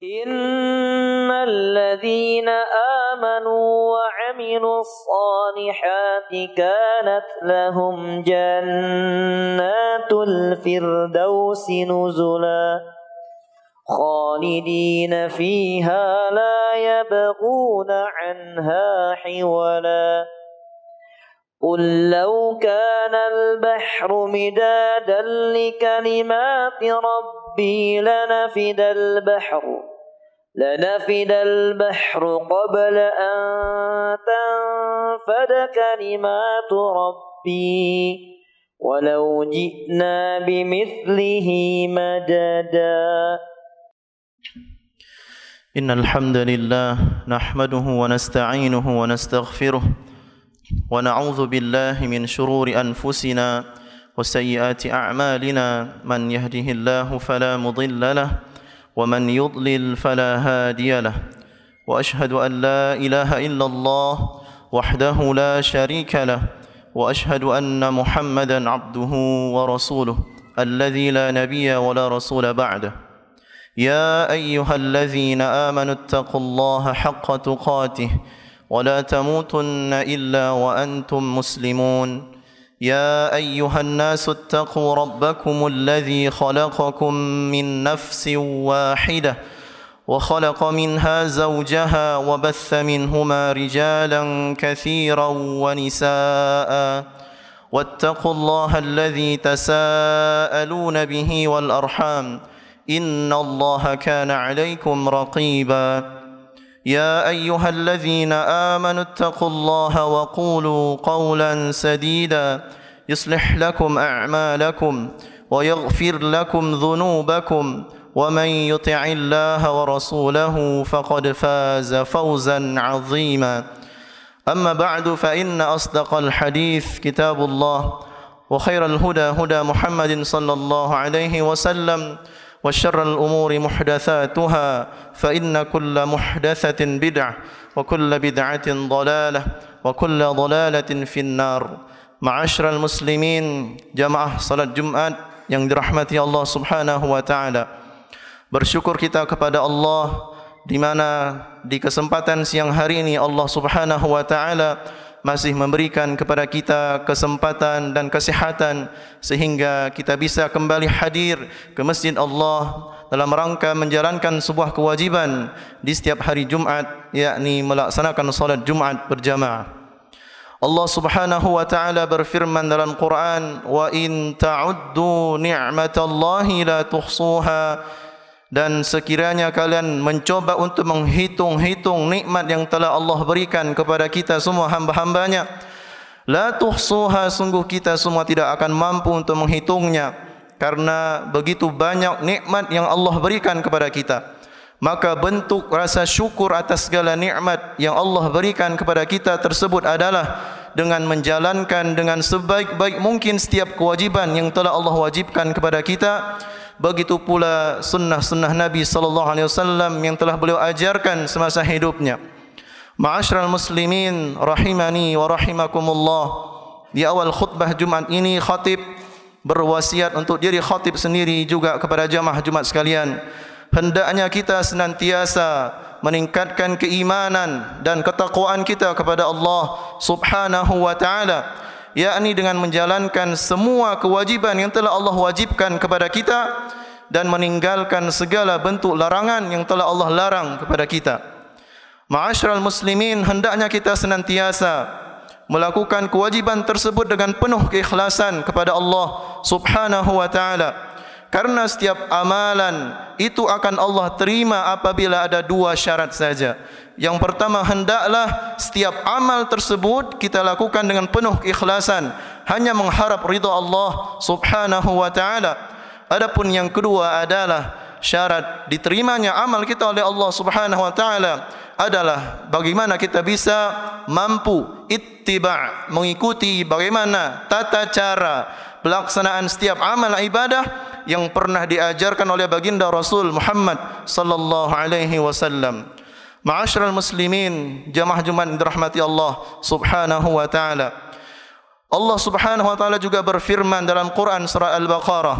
إن الذين آمنوا وعملوا الصالحات كانت لهم جنات الفردوس نزلا خالدين فيها لا يبغون عنها حولا قل لو كان البحر مدادا لكلمات ربي لنفد البحر قبل أن تنفد كلمات ربي ولو جئنا بمثله مددا إن الحمد لله نحمده ونستعينه ونستغفره ونعوذ بالله من شرور أنفسنا وسيئات أعمالنا من يهده الله فلا مضل له ومن يضلل فلا هادي له وأشهد أن لا إله إلا الله وحده لا شريك له وأشهد أن محمدا عبده ورسوله الذي لا نبي ولا رسول بعده يا أيها الذين آمنوا اتقوا الله حق تقاته ولا تموتن إلا وأنتم مسلمون يا أيها الناس اتقوا ربكم الذي خلقكم من نفس واحدة وخلق منها زوجها وبث منهما رجالا كثيرا ونساء واتقوا الله الذي تساءلون به والأرحام إن الله كان عليكم رقيبا يا أيها الذين آمنوا اتقوا الله وقولوا قولا سديدا يصلح لكم أعمالكم ويغفر لكم ذنوبكم ومن يطع الله ورسوله فقد فاز فوزا عظيما أما بعد فإن أصدق الحديث كتاب الله وخير الهدى هدى محمد صلى الله عليه وسلم وشر الأمور محدثاتها فإن كل محدثة بدعة وكل بدعة ضلالة وكل ضلالة في النار. Ma'asyiral muslimin, jamaah salat Jumat yang dirahmati Allah Subhanahu wa taala. Bersyukur kita kepada Allah di mana di kesempatan siang hari ini Allah Subhanahu wa taala masih memberikan kepada kita kesempatan dan kesehatan sehingga kita bisa kembali hadir ke Masjid Allah dalam rangka menjalankan sebuah kewajiban di setiap hari Jumat, yakni melaksanakan salat Jumat berjamaah. Allah Subhanahu wa taala berfirman dalam Quran, "Wa in ta'uddu ni'matallahi la tuhsuha." Dan sekiranya kalian mencoba untuk menghitung-hitung nikmat yang telah Allah berikan kepada kita semua hamba-hambanya, la tuhsuha, sungguh kita semua tidak akan mampu untuk menghitungnya, karena begitu banyak nikmat yang Allah berikan kepada kita. Maka bentuk rasa syukur atas segala nikmat yang Allah berikan kepada kita tersebut adalah dengan menjalankan dengan sebaik-baik mungkin setiap kewajiban yang telah Allah wajibkan kepada kita. Begitu pula sunnah-sunnah Nabi sallallahu alaihi wasallam yang telah beliau ajarkan semasa hidupnya. Ma'asyiral muslimin rahimani wa rahimakumullah. Di awal khutbah Jumat ini khatib berwasiat untuk diri khatib sendiri juga kepada jamaah Jumat sekalian. Hendaknya kita senantiasa meningkatkan keimanan dan ketakwaan kita kepada Allah Subhanahu wa taala, yakni dengan menjalankan semua kewajiban yang telah Allah wajibkan kepada kita dan meninggalkan segala bentuk larangan yang telah Allah larang kepada kita. Ma'asyiral muslimin, hendaknya kita senantiasa melakukan kewajiban tersebut dengan penuh keikhlasan kepada Allah Subhanahu wa taala. Karena setiap amalan itu akan Allah terima apabila ada dua syarat saja. Yang pertama, hendaklah setiap amal tersebut kita lakukan dengan penuh keikhlasan, hanya mengharap ridha Allah Subhanahu wa taala. Adapun yang kedua adalah syarat diterimanya amal kita oleh Allah Subhanahu wa taala adalah bagaimana kita bisa mampu ittiba', mengikuti bagaimana tata cara pelaksanaan setiap amal ibadah yang pernah diajarkan oleh baginda Rasul Muhammad sallallahu alaihi wasallam. Ma'asyiral muslimin, jamaah Jumat dirahmati Allah Subhanahu wa taala. Allah Subhanahu wa taala juga berfirman dalam Quran surah Al-Baqarah,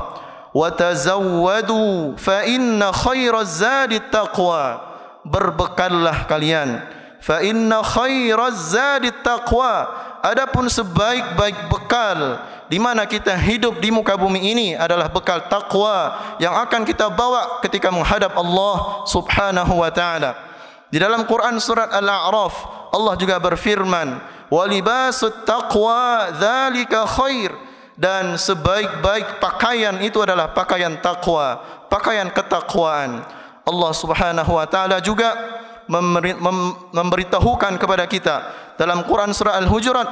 wa tazawwadu fa inna khairaz zadi taqwa. Berbekallah kalian, fa inna khairaz zadi taqwa. Adapun sebaik-baik bekal di mana kita hidup di muka bumi ini adalah bekal takwa yang akan kita bawa ketika menghadap Allah Subhanahu wa taala. Di dalam Quran surat Al-A'raf Allah juga berfirman, "Wa libasut taqwa dzalika khair." Dan sebaik-baik pakaian itu adalah pakaian takwa, pakaian ketakwaan. Allah Subhanahu wa taala juga memberitahukan kepada kita dalam Quran surah Al-Hujurat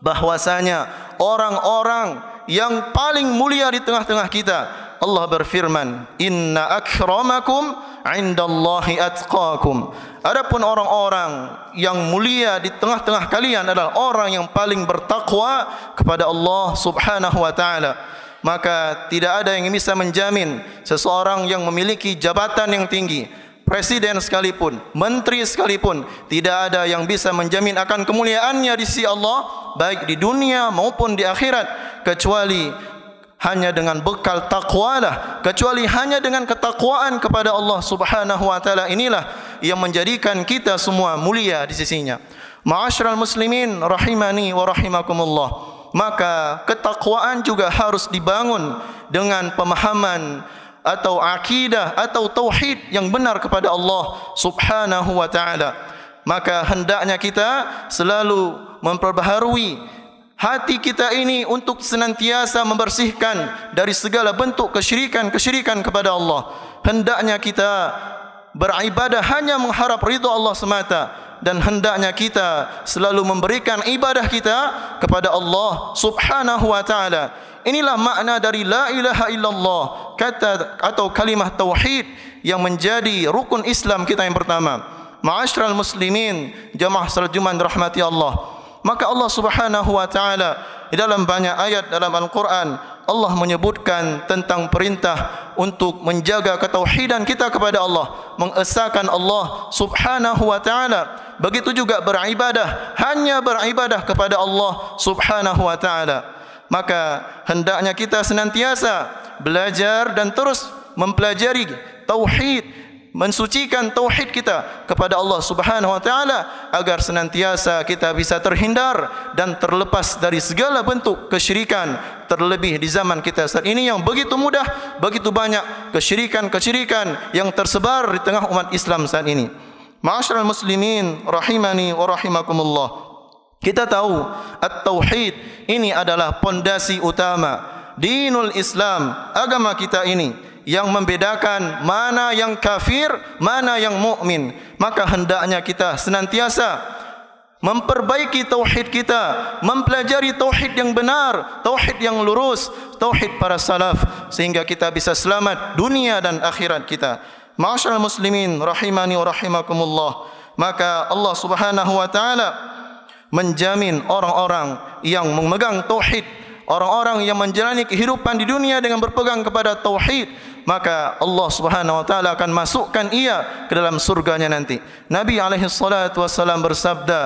bahwasanya orang-orang yang paling mulia di tengah-tengah kita, Allah berfirman, "Inna akramakum 'indallahi atqakum." Adapun orang-orang yang mulia di tengah-tengah kalian adalah orang yang paling bertakwa kepada Allah Subhanahu wa taala. Maka tidak ada yang bisa menjamin seseorang yang memiliki jabatan yang tinggi, presiden sekalipun, menteri sekalipun, tidak ada yang bisa menjamin akan kemuliaannya di sisi Allah baik di dunia maupun di akhirat kecuali hanya dengan bekal takwalah, kecuali hanya dengan ketakwaan kepada Allah Subhanahu wa taala inilah yang menjadikan kita semua mulia di sisinya. Ma'asyiral muslimin rahimani wa rahimakumullah. Maka ketakwaan juga harus dibangun dengan pemahaman atau akidah atau tauhid yang benar kepada Allah Subhanahu wa taala. Maka hendaknya kita selalu memperbaharui hati kita ini untuk senantiasa membersihkan dari segala bentuk kesyirikan kepada Allah. Hendaknya kita beribadah hanya mengharap ridha Allah semata, dan hendaknya kita selalu memberikan ibadah kita kepada Allah Subhanahu wa taala. Inilah makna dari la ilaha illallah, kata atau kalimah tauhid yang menjadi rukun Islam kita yang pertama. Ma'asyiral muslimin, jamaah salat Jumat rahmati Allah. Maka Allah Subhanahu wa taala di dalam banyak ayat dalam Al-Quran Allah menyebutkan tentang perintah untuk menjaga ketauhidan kita kepada Allah, mengesahkan Allah Subhanahu wa taala. Begitu juga beribadah, hanya beribadah kepada Allah Subhanahu wa taala. Maka hendaknya kita senantiasa belajar dan terus mempelajari tauhid, mensucikan tauhid kita kepada Allah Subhanahu wa taala agar senantiasa kita bisa terhindar dan terlepas dari segala bentuk kesyirikan, terlebih di zaman kita saat ini yang begitu mudah, begitu banyak kesyirikan yang tersebar di tengah umat Islam saat ini. Ma'asyiral muslimin rahimani wa rahimakumullah. Kita tahu at-tauhid ini adalah pondasi utama dinul Islam, agama kita ini, yang membedakan mana yang kafir, mana yang mukmin. Maka hendaknya kita senantiasa memperbaiki tauhid kita, mempelajari tauhid yang benar, tauhid yang lurus, tauhid para salaf, sehingga kita bisa selamat dunia dan akhirat kita. Ma'asyiral muslimin rahimani wa rahimakumullah. Maka Allah Subhanahu wa taala menjamin orang-orang yang memegang tauhid, orang-orang yang menjalani kehidupan di dunia dengan berpegang kepada tauhid, maka Allah Subhanahu wa taala akan masukkan ia ke dalam surganya nanti. Nabi alaihi salatu wasallam bersabda,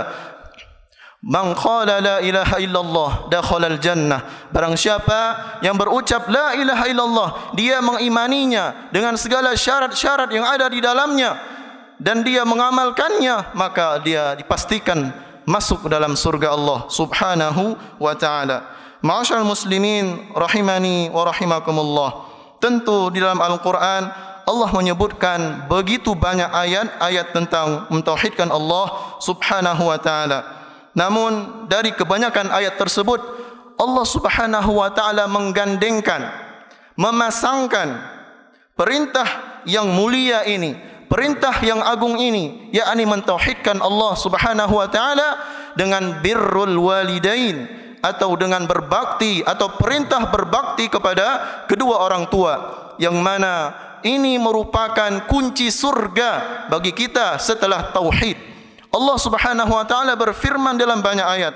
"Man qala la ilaha illallah dakhala al-jannah." Barang siapa yang berucap la ilaha illallah, dia mengimaninya dengan segala syarat-syarat yang ada di dalamnya dan dia mengamalkannya, maka dia dipastikan masuk ke dalam surga Allah Subhanahu wa taala. Ma'asyiral muslimin rahimani wa rahimakumullah. Tentu di dalam Al-Quran Allah menyebutkan begitu banyak ayat-ayat tentang mentauhidkan Allah Subhanahu wa taala. Namun dari kebanyakan ayat tersebut Allah Subhanahu wa taala menggandengkan, memasangkan perintah yang mulia ini, perintah yang agung ini, yakni mentauhidkan Allah Subhanahu wa taala dengan birrul walidain, atau dengan berbakti atau perintah berbakti kepada kedua orang tua, yang mana ini merupakan kunci surga bagi kita setelah tauhid. Allah Subhanahu wa taala berfirman dalam banyak ayat.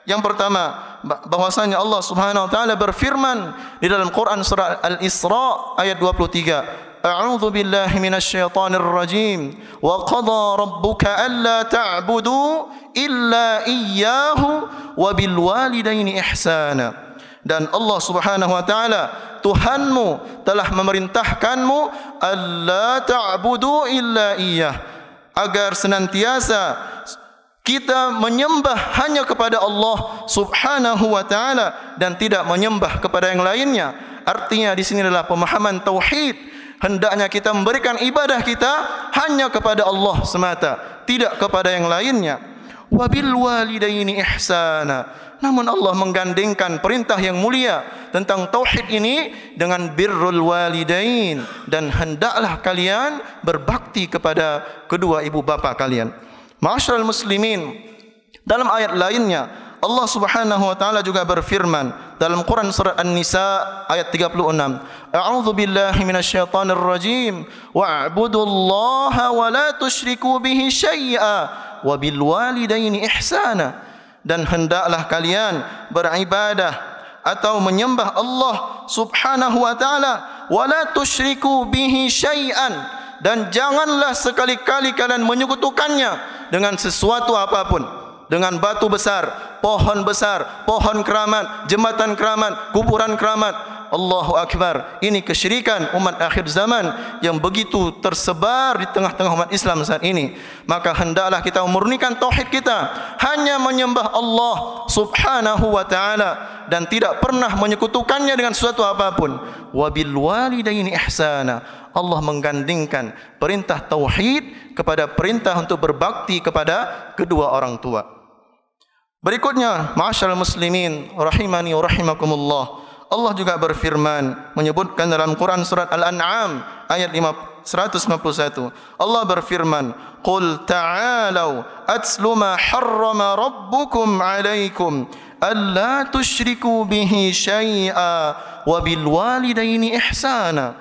Yang pertama, bahwasanya Allah Subhanahu wa taala berfirman di dalam Quran surah Al-Isra ayat 23, "A'udzu billahi minasyaitonir rajim. Wa qada rabbuka alla ta'budu illa iyyahu wa bil walidaini ihsana." Dan Allah Subhanahu wa taala Tuhanmu telah memerintahkanmu alla ta'budu illa iyyah, agar senantiasa kita menyembah hanya kepada Allah Subhanahu wa taala dan tidak menyembah kepada yang lainnya. Artinya di sini adalah pemahaman tauhid. Hendaknya kita memberikan ibadah kita hanya kepada Allah semata, tidak kepada yang lainnya. Wabil walidaini ihsana. Namun Allah menggandengkan perintah yang mulia tentang tauhid ini dengan birrul walidain, dan hendaklah kalian berbakti kepada kedua ibu bapa kalian. Ma'asyiral muslimin, dalam ayat lainnya Allah Subhanahu wa taala juga berfirman dalam Quran surat An-Nisa ayat 36. A'udzu billahi minasyaitonir rajim. Wa'budullaha wa la tusyriku bihi syai'a wa bil walidaini ihsana. Dan hendaklah kalian beribadah atau menyembah Allah Subhanahu wa taala wa la tusyriku bihi syai'an, dan janganlah sekali-kali kalian menyekutukannya dengan sesuatu apapun, dengan batu besar, pohon keramat, jembatan keramat, kuburan keramat. Allahu Akbar. Ini kesyirikan umat akhir zaman yang begitu tersebar di tengah-tengah umat Islam saat ini. Maka hendaklah kita memurnikan tauhid kita, hanya menyembah Allah Subhanahu wa taala dan tidak pernah menyekutukannya dengan sesuatu apapun. Wabil walidaini ihsana. Allah menggandingkan perintah tauhid kepada perintah untuk berbakti kepada kedua orang tua. Berikutnya, ma'asyiral muslimin rahimani wa rahimakumullah, Allah juga berfirman menyebutkan dalam Quran surat Al-An'am ayat 151. Allah berfirman, "Qul ta'alu atslu ma harrama rabbukum 'alaikum alla tusyriku bihi syai'a wa bil walidaini ihsana."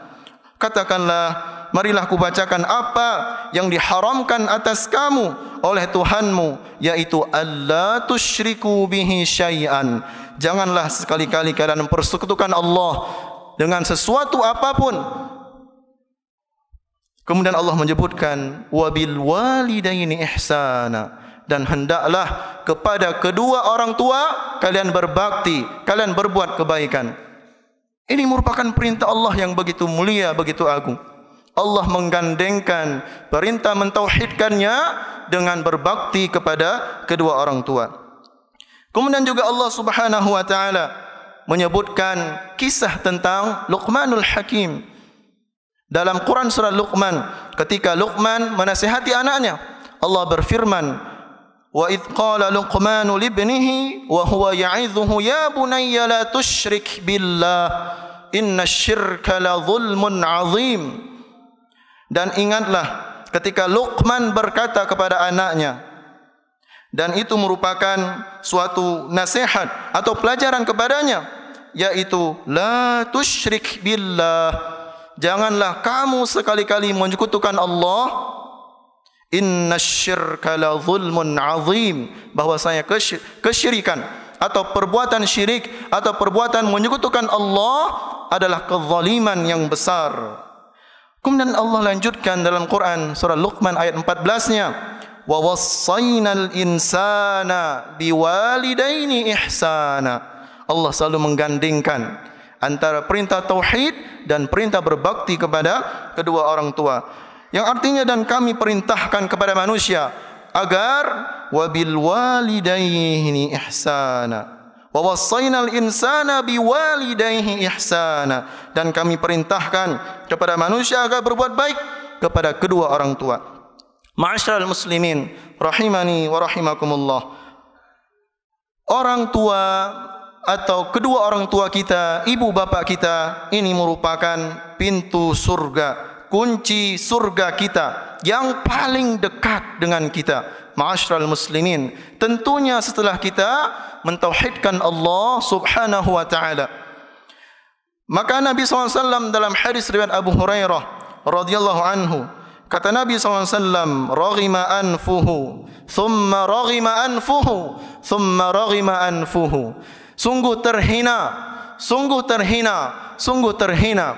Katakanlah, marilah kubacakan apa yang diharamkan atas kamu oleh Tuhanmu, yaitu alla tusyriku bihi syai'an. Janganlah sekali-kali kalian mempersekutukan Allah dengan sesuatu apapun. Kemudian Allah menyebutkan wabil walidaini ihsana, dan hendaklah kepada kedua orang tua kalian berbakti, kalian berbuat kebaikan. Ini merupakan perintah Allah yang begitu mulia, begitu agung. Allah menggandengkan perintah mentauhidkannya dengan berbakti kepada kedua orang tua. Kemudian juga Allah Subhanahu wa taala menyebutkan kisah tentang Luqmanul Hakim dalam Quran surah Luqman. Ketika Luqman menasihati anaknya, Allah berfirman, wa idh qala Luqmanu libnihi wa huwa ya'idhuhu ya bunayya la tusyrik billah innasyirka la zulmun 'azim. Dan ingatlah ketika Luqman berkata kepada anaknya, dan itu merupakan suatu nasihat atau pelajaran kepadanya, yaitu la tusyrik billah, janganlah kamu sekali-kali menyekutukan Allah. Innasyirka la zulmun 'azim, bahwasanya kesyirikan atau perbuatan syirik atau perbuatan menyekutukan Allah adalah kezaliman yang besar. Kemudian Allah lanjutkan dalam Quran surah Luqman ayat 14-nya, wa wassaynal insana biwalidaini ihsana. Allah selalu menggandengkan antara perintah tauhid dan perintah berbakti kepada kedua orang tua, yang artinya dan kami perintahkan kepada manusia agar wabil walidaini ihsana, wa wassaynal insana biwalidayhi ihsana, dan kami perintahkan kepada manusia agar berbuat baik kepada kedua orang tua. Ma'asyiral muslimin rahimani wa rahimakumullah, orang tua atau kedua orang tua kita, ibu bapa kita, ini merupakan pintu surga, kunci surga kita yang paling dekat dengan kita. Ma'asyiral muslimin, tentunya setelah kita mentauhidkan Allah Subhanahu wa taala. Maka Nabi SAW dalam hadis riwayat Abu Hurairah radhiyallahu anhu, kata Nabi SAW, raghima anfuhu thumma raghima anfuhu thumma raghima anfuhu. Sungguh terhina, sungguh terhina, sungguh terhina.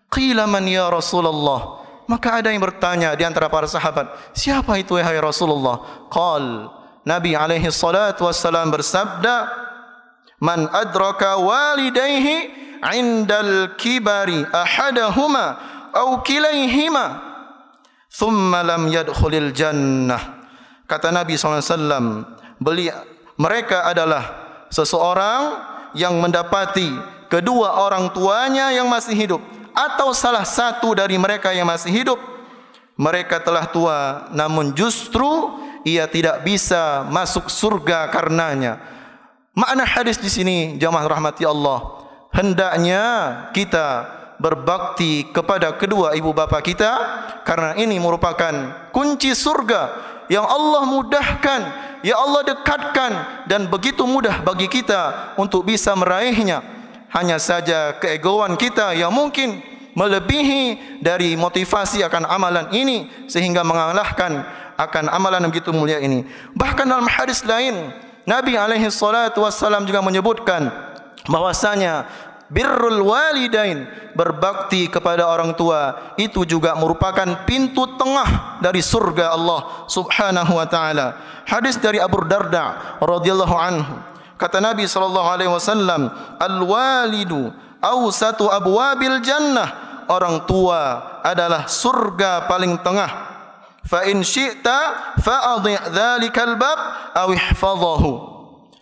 Qila man ya Rasulullah. Maka ada yang bertanya di antara para sahabat, siapa itu wahai Rasulullah? Qal, Nabi alaihi salatu wassalam bersabda, man adraka walidayhi 'indal kibari ahadahuma aw kilaihima thumma lam yadkhulil jannah. Kata Nabi SAW, mereka adalah seseorang yang mendapati kedua orang tuanya yang masih hidup atau salah satu dari mereka yang masih hidup. Mereka telah tua, namun justru ia tidak bisa masuk surga karenanya. Makna hadis di sini, jamaah rahmati Allah, hendaknya kita berbakti kepada kedua ibu bapa kita karena ini merupakan kunci surga yang Allah mudahkan, ya Allah dekatkan, dan begitu mudah bagi kita untuk bisa meraihnya. Hanya saja keegoan kita yang mungkin melebihi dari motivasi akan amalan ini sehingga mengalahkan akan amalan yang begitu mulia ini. Bahkan dalam hadis lain, Nabi SAW juga menyebutkan bahwasanya birrul walidain, berbakti kepada orang tua, itu juga merupakan pintu tengah dari surga Allah Subhanahu wa taala. Hadis dari Abu Darda radhiyallahu anhu, kata Nabi SAW, al-walidu awsatu abwabil jannah, orang tua adalah surga paling tengah. Fa in syi'ta fa'adhi' dzalikal bab aw ihfadhahu.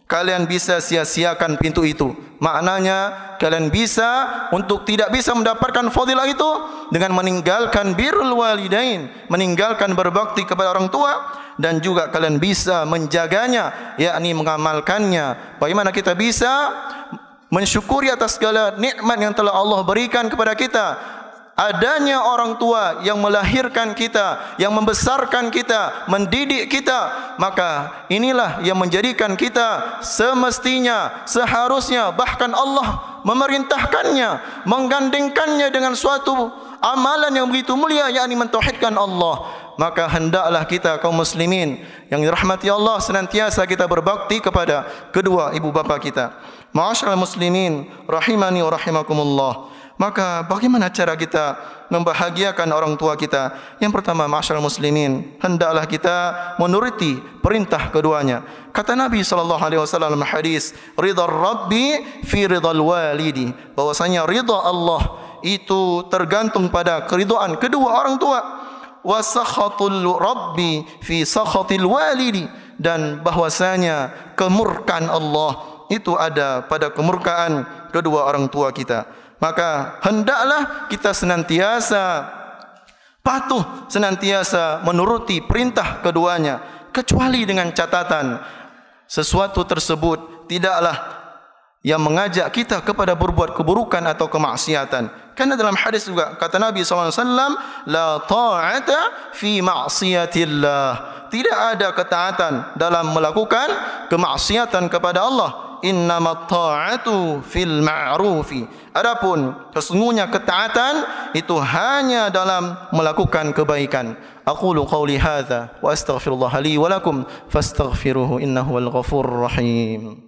Kalian bisa sia-siakan pintu itu. Maknanya kalian bisa untuk tidak bisa mendapatkan fadilah itu dengan meninggalkan birrul walidain, meninggalkan berbakti kepada orang tua, dan juga kalian bisa menjaganya, yakni mengamalkannya. Bagaimana kita bisa mensyukuri atas segala nikmat yang telah Allah berikan kepada kita? Adanya orang tua yang melahirkan kita, yang membesarkan kita, mendidik kita, maka inilah yang menjadikan kita semestinya, seharusnya, bahkan Allah memerintahkannya, menggandengkannya dengan suatu amalan yang begitu mulia, yakni mentauhidkan Allah. Maka hendaklah kita kaum muslimin yang dirahmati Allah senantiasa kita berbakti kepada kedua ibu bapa kita. Ma'asyiral muslimin rahimani wa rahimakumullah. Maka bagaimana cara kita membahagiakan orang tua kita? Yang pertama, ma'asyiral muslimin, hendaklah kita menuruti perintah keduanya. Kata Nabi SAW dalam hadis, ridha Rabbi fi ridhal walidi, bahwasanya ridha Allah itu tergantung pada keridhaan kedua orang tua. Wa sakhatul Rabbi fi sakhatil walidi, dan bahwasanya kemurkaan Allah itu ada pada kemurkaan kedua orang tua kita. Maka hendaklah kita senantiasa patuh, senantiasa menuruti perintah keduanya, kecuali dengan catatan sesuatu tersebut tidaklah yang mengajak kita kepada berbuat keburukan atau kemaksiatan. Karena dalam hadis juga kata Nabi SAW, la ta'ata fi ma'siyatillah, tidak ada ketaatan dalam melakukan kemaksiatan kepada Allah. Innamat ta'atu fil ma'rufi, adapun sesungguhnya ketaatan itu hanya dalam melakukan kebaikan. Aqulu qawli hadza wa astaghfirullah li wa lakum fastaghfiruhu innahu wal ghafurur rahim.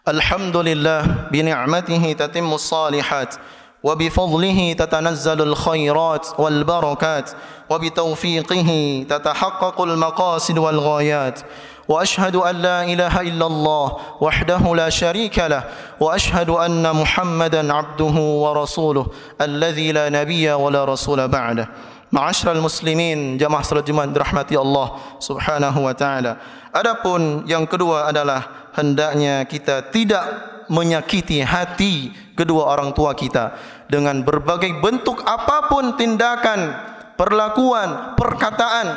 Alhamdulillah bini'matihi tatimmus salihat wa bifadlihi tatanazzalul khairat wal barakat wa bitaufiqihi tatahaqqaqul maqasid wal ghayat. Wa ashhadu an la ilaha illallah wahdahu la syarika lah wa ashhadu anna Muhammadan abduhu wa rasuluh alladzi la nabiyya wa la rasula ba'dah. Ma'asyiral muslimin, jamaah salat Jumat dirahmati Allah Subhanahu wa taala. Adapun yang kedua adalah hendaknya kita tidak menyakiti hati kedua orang tua kita dengan berbagai bentuk apapun tindakan, perlakuan, perkataan,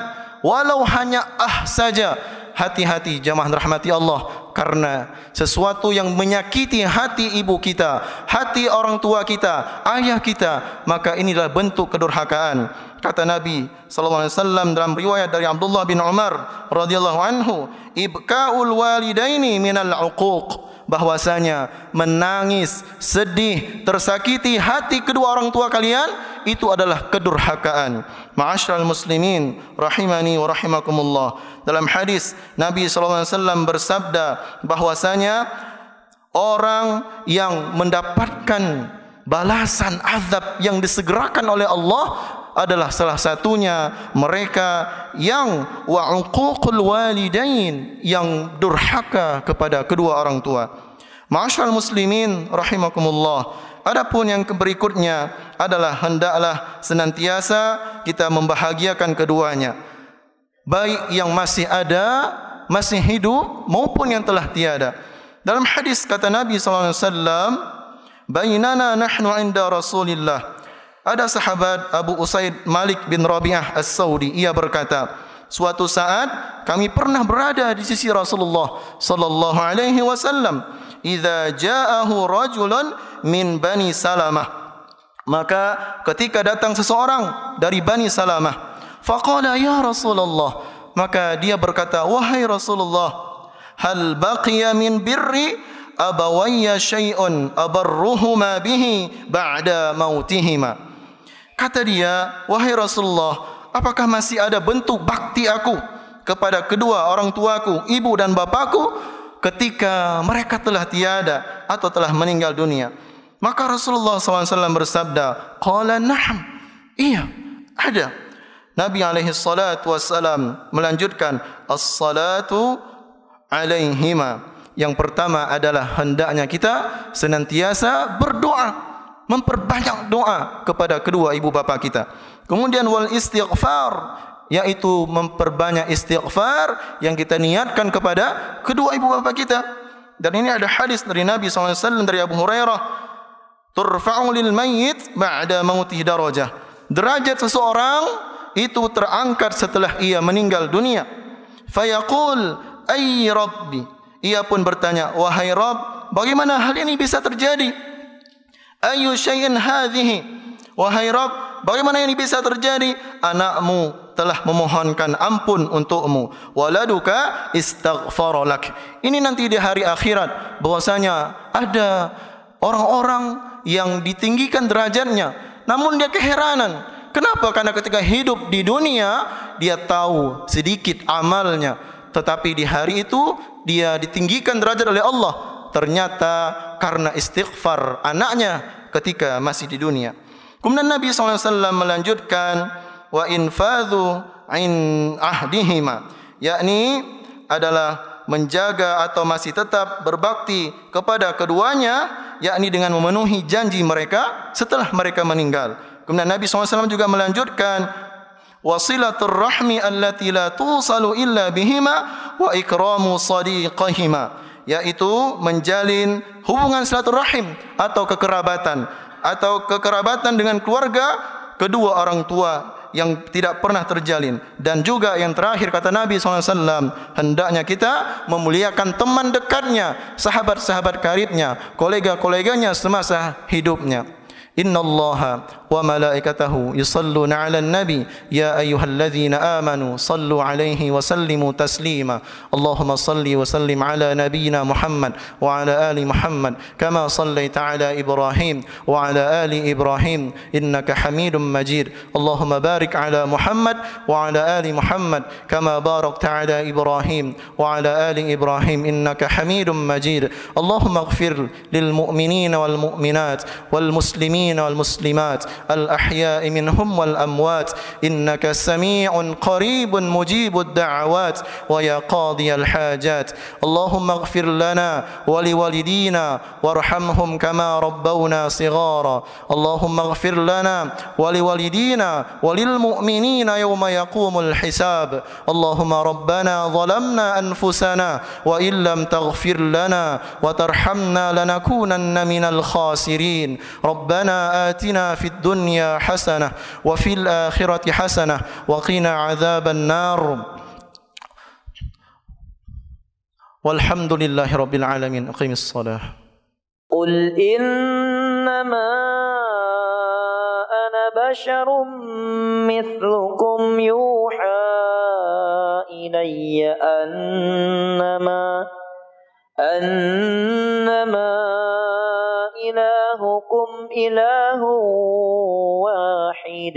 walau hanya saja. Hati-hati jamaah rahmati Allah, karena sesuatu yang menyakiti hati ibu kita, hati orang tua kita, ayah kita, maka inilah bentuk kedurhakaan. Kata Nabi SAW dalam riwayat dari Abdullah bin Umar radhiyallahu anhu, ibka'ul walidaini minal uquq, bahwasanya menangis, sedih, tersakiti hati kedua orang tua kalian itu adalah kedurhakaan. Ma'asyiral muslimin rahimani wa rahimakumullah, dalam hadis Nabi SAW bersabda bahwasanya orang yang mendapatkan balasan azab yang disegerakan oleh Allah adalah salah satunya mereka yang wa'uququl walidain, yang durhaka kepada kedua orang tua. Ma'asyiral muslimin rahimakumullah, adapun yang berikutnya adalah hendaklah senantiasa kita membahagiakan keduanya, baik yang masih ada, masih hidup maupun yang telah tiada. Dalam hadis kata Nabi sallallahu alaihi wasallam, bainana nahnu 'inda Rasulillah. Ada sahabat Abu Usaid Malik bin Rabi'ah As-Saudi, ia berkata, suatu saat kami pernah berada di sisi Rasulullah sallallahu alaihi wasallam, idza ja'ahu rajulun min Bani Salamah, maka ketika datang seseorang dari Bani Salamah, faqala ya Rasulullah, maka dia berkata, wahai Rasulullah, hal baqiya min birri abawayya syai'un abarruhuma bihi ba'da mautihima. Kata dia, wahai Rasulullah, apakah masih ada bentuk bakti aku kepada kedua orang tuaku, ibu dan bapakku, ketika mereka telah tiada atau telah meninggal dunia? Maka Rasulullah SAW bersabda, qala na'am, iya, ada. Nabi SAW melanjutkan, as-salatu alaihima. Yang pertama adalah hendaknya kita senantiasa berdoa, memperbanyak doa kepada kedua ibu bapa kita. Kemudian wal istighfar, yaitu memperbanyak istighfar yang kita niatkan kepada kedua ibu bapa kita. Dan ini ada hadis dari Nabi SAW dari Abu Hurairah, turfa'u lil mayyit ba'da mautih darajah. Derajat seseorang itu terangkat setelah ia meninggal dunia. Fayaqul ay rabbi, ia pun bertanya, wahai Rabb, bagaimana hal ini bisa terjadi? Ayu syai'in hadhihi, wahai Rabb, bagaimana ini bisa terjadi? Anakmu telah memohonkan ampun untukmu, waladuka istaghfara lak. Ini nanti di hari akhirat bahwasanya ada orang-orang yang ditinggikan derajatnya, namun dia keheranan. Kenapa? Karena ketika hidup di dunia dia tahu sedikit amalnya, tetapi di hari itu dia ditinggikan derajat oleh Allah. Ternyata karena istighfar anaknya ketika masih di dunia. Kemudian Nabi SAW melanjutkan, wa infadhu in ahdihima, yakni adalah menjaga atau masih tetap berbakti kepada keduanya, yakni dengan memenuhi janji mereka setelah mereka meninggal. Kemudian Nabi SAW juga melanjutkan, wasilatur rahmi allati la tusalu illa bihima wa ikramu sadiqahima, yaitu menjalin hubungan silaturahim atau kekerabatan dengan keluarga kedua orang tua yang tidak pernah terjalin. Dan juga yang terakhir kata Nabi SAW, hendaknya kita memuliakan teman dekatnya, sahabat-sahabat karibnya, kolega-koleganya semasa hidupnya. Innallaha wa malaikatahu yusalluna 'alan nabi ya ayyuhalladzina amanu sallu 'alaihi wa sallimu taslima. Allahumma salli wa sallim 'ala nabiyyina Muhammad wa 'ala ali Muhammad kama sallaita 'ala Ibrahim wa 'ala ali Ibrahim innaka Hamidum Majid. Allahumma barik 'ala Muhammad wa 'ala ali Muhammad kama barakta 'ala Ibrahim wa 'ala ali Ibrahim innaka Hamidum Majid. Allahumma ighfir lil mu'minina wal mu'minat wal muslimin والمسلمات الأحياء منهم والأموات إنك سميع قريب مجيب الدعوات ويا قاضي الحاجات. اللهم اغفر لنا ولوالدينا وارحمهم كما ربونا صغارا. اللهم اغفر لنا ولوالدينا وللمؤمنين يوم يقوم الحساب. اللهم ربنا ظلمنا أنفسنا وإن لم تغفر لنا وترحمنا لنكونن من الخاسرين. ربنا آتنا في الدنيا حسنة وفي الآخرة حسنة وقنا عذاب النار. والحمد لله رب العالمين. أقيم الصلاة. قل إنما أنا بشر مثلكم يوحى إلي أنما إلهكم إله واحد